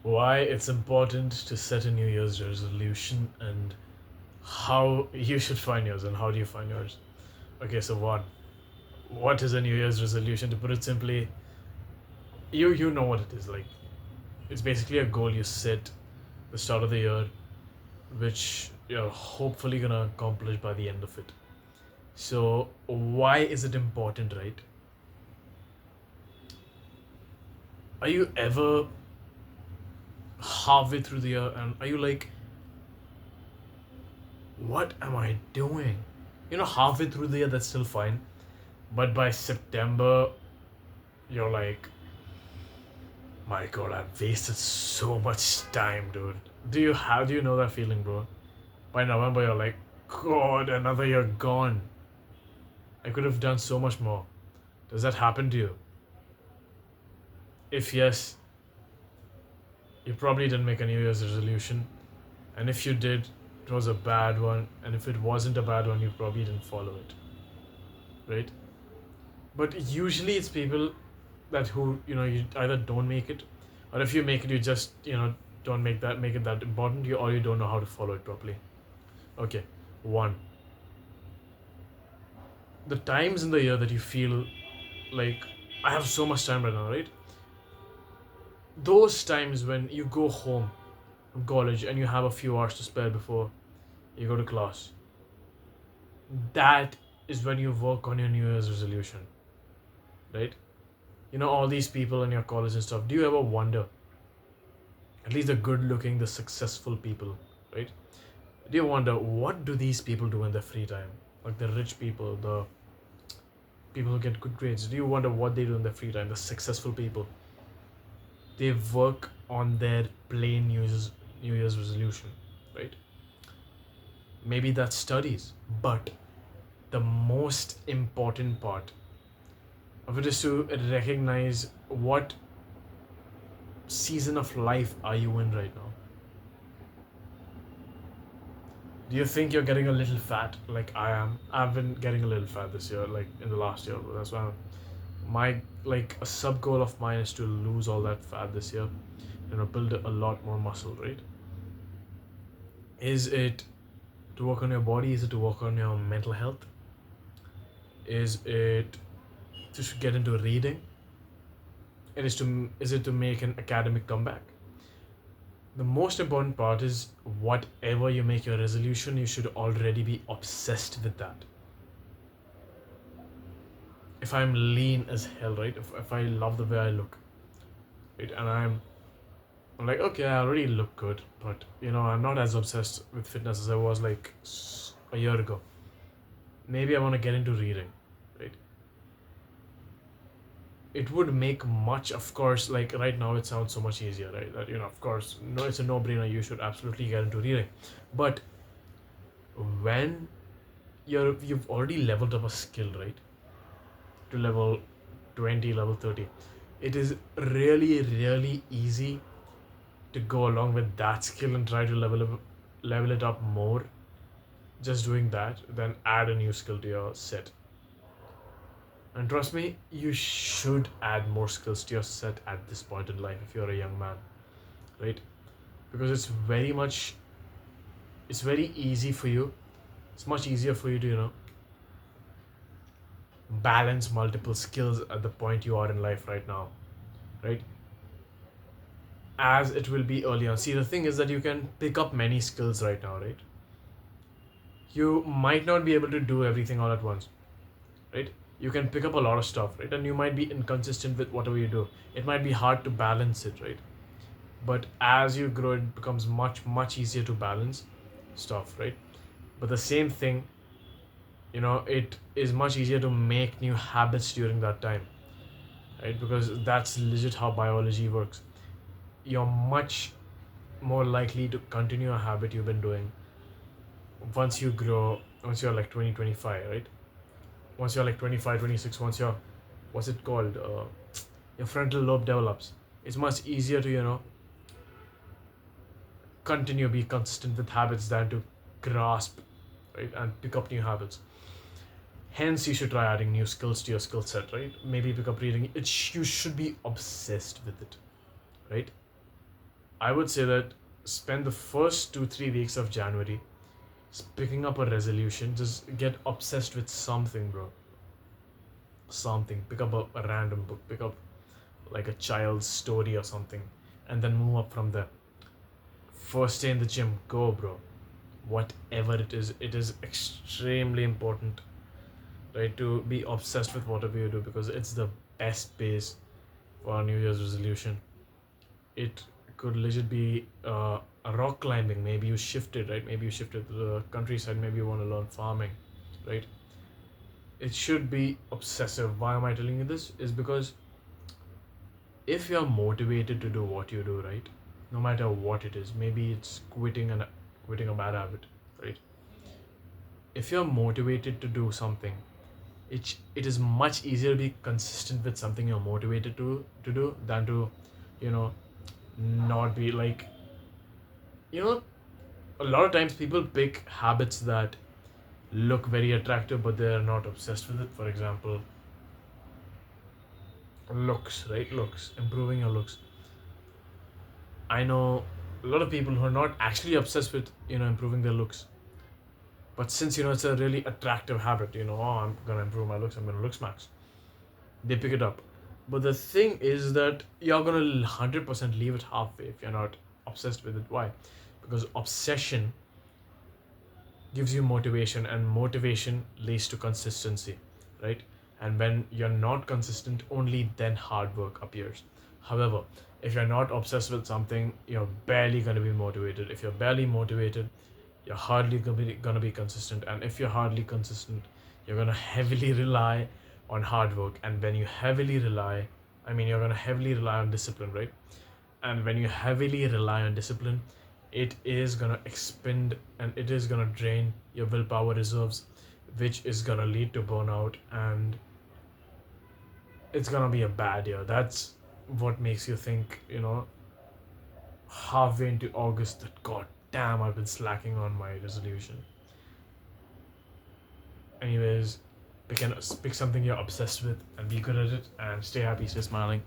Why it's important to set a New Year's resolution and how you should find yours and how do you find yours. Okay, so what is a New Year's resolution? To put it simply, you know what it is like. It's basically a goal you set the start of the year, which you're hopefully gonna accomplish by the end of it. So why is it important, right? Are you ever halfway through the year and are you like, what am I doing? Halfway through the year that's still fine, but by September you're like, my god, I've wasted so much time, dude. Do you know that feeling, bro? By November you're like, god, another year gone. I could have done so much more. Does that happen to you? If yes, you probably didn't make a New Year's resolution. And if you did, it was a bad one. And if it wasn't a bad one, you probably didn't follow it. Right? But usually it's people that who, you either don't make it, or if you make it, you just, don't make it that important, or you don't know how to follow it properly. Okay. One. The times in the year that you feel like I have so much time right now, right? Those times when you go home from college and you have a few hours to spare before you go to class, that is when you work on your New Year's resolution, right? All these people in your college and stuff. Do you ever wonder, at least the good looking, the successful people, right? Do you wonder what do these people do in their free time? Like the rich people, the people who get good grades. Do you wonder what they do in their free time? The successful people. They work on their plain New Year's resolution, right? Maybe that's studies, but the most important part of it is to recognize what season of life are you in right now. Do you think you're getting a little fat like I am? I've been getting a little fat this year, like in the last year. That's why my like a sub goal of mine is to lose all that fat this year, build a lot more muscle, right? Is it to work on your body? Is it to work on your mental health? Is it to get into reading? Is it to make an academic comeback? The most important part is whatever you make your resolution, you should already be obsessed with that. If I'm lean as hell, right? If I love the way I look, right? And I'm like, okay, I already look good, but I'm not as obsessed with fitness as I was like a year ago. Maybe I want to get into reading, right? It would make much, of course, like right now it sounds so much easier, right? That, of course, no, it's a no-brainer. You should absolutely get into reading. But when you've already leveled up a skill, right? To level 20, level 30. It is really, really easy to go along with that skill and try to level it up more. Just doing that, then add a new skill to your set. And trust me, you should add more skills to your set at this point in life if you're a young man, right? Because it's very easy for you. It's much easier for you to, balance multiple skills at the point you are in life right now, right? As it will be early on. See, the thing is that you can pick up many skills right now, right? You might not be able to do everything all at once, right? You can pick up a lot of stuff, right? And you might be inconsistent with whatever you do. It might be hard to balance it, right? But as you grow, it becomes much, much easier to balance stuff, right? But the same thing, it is much easier to make new habits during that time, right? Because that's legit how biology works. You're much more likely to continue a habit you've been doing once you grow, once you're like 20, 25, right? Once you're like 25, 26, once you're, what's it called? Your frontal lobe develops. It's much easier to, continue, be consistent with habits than to grasp, right? And pick up new habits. Hence, you should try adding new skills to your skill set, right? Maybe pick up reading. You should be obsessed with it, right? I would say that spend the first 2 3 weeks of January picking up a resolution. Just get obsessed with something, bro. Something. Pick up a random book. Pick up like a child's story or something, and then move up from there. First day in the gym, go, bro. Whatever it is extremely important, right, to be obsessed with whatever you do, because it's the best base for a New Year's resolution. It could legit be a rock climbing. Maybe you shifted, right? Maybe you shifted to the countryside. Maybe you want to learn farming, right? It should be obsessive. Why am I telling you this? Is because if you're motivated to do what you do, right, no matter what it is, maybe it's quitting a bad habit, right? If you're motivated to do something, it is much easier to be consistent with something you're motivated to do than to, you know, not be like, you know, a lot of times people pick habits that look very attractive but they're not obsessed with it. For example, looks, right? Looks, improving your looks. I know a lot of people who are not actually obsessed with, improving their looks, but since it's a really attractive habit, oh, I'm gonna improve my looks, I'm gonna look smacks, they pick it up. But the thing is that you're gonna 100% leave it halfway if you're not obsessed with it. Why? Because obsession gives you motivation, and motivation leads to consistency, right? And when you're not consistent, only then hard work appears. However, if you're not obsessed with something, you're barely going to be motivated. If you're barely motivated, you're hardly going to be consistent. And if you're hardly consistent, you're going to heavily rely on hard work. And when you heavily rely, you're going to heavily rely on discipline, right? And when you heavily rely on discipline, it is gonna expend and it is gonna drain your willpower reserves, which is gonna lead to burnout, and it's gonna be a bad year. That's what makes you think, halfway into August, that god damn, I've been slacking on my resolution. Anyways, pick something you're obsessed with and be good at it, and stay happy, stay smiling.